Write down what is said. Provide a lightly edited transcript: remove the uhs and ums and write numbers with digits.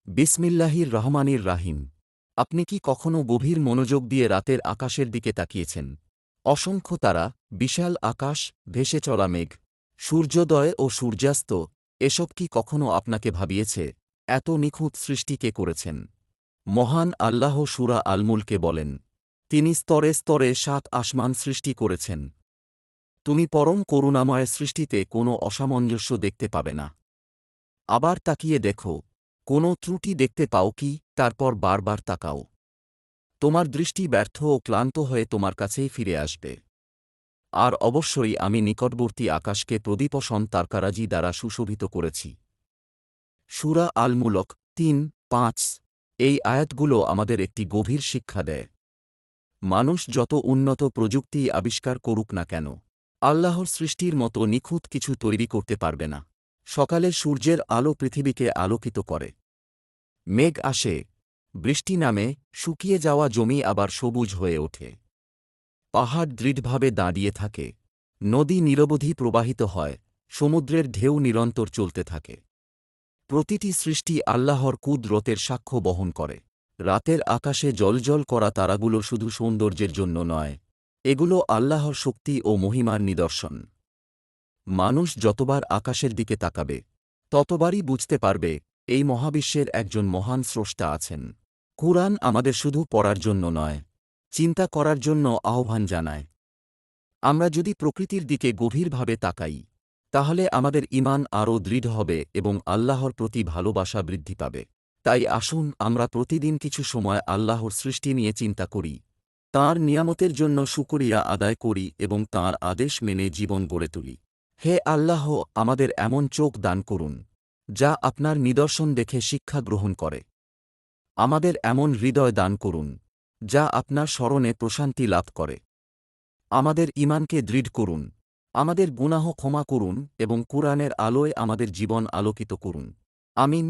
বিসমিল্লাহির রহমানির রাহিম। আপনি কি কখনও গভীর মনোযোগ দিয়ে রাতের আকাশের দিকে তাকিয়েছেন? অসংখ্য তারা, বিশাল আকাশ, ভেসে চলা মেঘ, সূর্যোদয় ও সূর্যাস্ত, এসব কি কখনও আপনাকে ভাবিয়েছে, এত নিখুঁত সৃষ্টি কে করেছেন? মহান আল্লাহ সূরা আল মুলকে বলেন, তিনি স্তরে স্তরে ৭ আসমান সৃষ্টি করেছেন। তুমি পরম করুণাময় সৃষ্টিতে কোনো অসামঞ্জস্য দেখতে পাবে না। আবার তাকিয়ে দেখো, কোনো ত্রুটি দেখতে পাও কি? তারপর বারবার তাকাও। তোমার দৃষ্টি ব্যর্থ ও ক্লান্ত হয়ে তোমার কাছেই ফিরে আসবে। আর অবশ্যই আমি নিকটবর্তী আকাশকে প্রদীপসম তারকারাজি দ্বারা সুশোভিত করেছি। সূরা আল মুলক ৩-৫। এই আয়াতগুলো আমাদের একটি গভীর শিক্ষা দেয়। মানুষ যত উন্নত প্রযুক্তি আবিষ্কার করুক না কেন, আল্লাহর সৃষ্টির মতো নিখুঁত কিছু তৈরি করতে পারবে না। সকালে সূর্যের আলো পৃথিবীকে আলোকিত করে। মেঘ আসে, বৃষ্টি নামে, শুকিয়ে যাওয়া জমি আবার সবুজ হয়ে ওঠে। পাহাড় দৃঢ়ভাবে দাঁড়িয়ে থাকে, নদী নিরবধি প্রবাহিত হয়, সমুদ্রের ঢেউ নিরন্তর চলতে থাকে। প্রতিটি সৃষ্টি আল্লাহর কুদরতের সাক্ষ্য বহন করে। রাতের আকাশে জ্বলজ্বল করা তারাগুলো শুধু সৌন্দর্যের জন্য নয়, এগুলো আল্লাহর শক্তি ও মহিমার নিদর্শন। মানুষ যতবার আকাশের দিকে তাকাবে, ততবারই বুঝতে পারবে, এই মহাবিশ্বের একজন মহান স্রষ্টা আছেন। কুরআন আমাদের শুধু পড়ার জন্য নয়, চিন্তা করার জন্য আহ্বান জানায়। আমরা যদি প্রকৃতির দিকে গভীরভাবে তাকাই, তাহলে আমাদের ঈমান আরও দৃঢ় হবে এবং আল্লাহর প্রতি ভালোবাসা বৃদ্ধি পাবে। তাই আসুন আমরা প্রতিদিন কিছু সময় আল্লাহর সৃষ্টি নিয়ে চিন্তা করি, তাঁর নিয়ামতের জন্য শুকরিয়া আদায় করি এবং তাঁর আদেশ মেনে জীবন গড়ে তুলি। হে আল্লাহ, আমাদের এমন চোখ দান করুন, যা আপনার নিদর্শন দেখে শিক্ষা গ্রহণ করে। আমাদের এমন হৃদয় দান করুন, যা আপনার স্মরণে প্রশান্তি লাভ করে। আমাদের ঈমানকে দৃঢ় করুন, আমাদের গুনাহ ক্ষমা করুন এবং কুরআনের আলোয় আমাদের জীবন আলোকিত করুন। আমিন।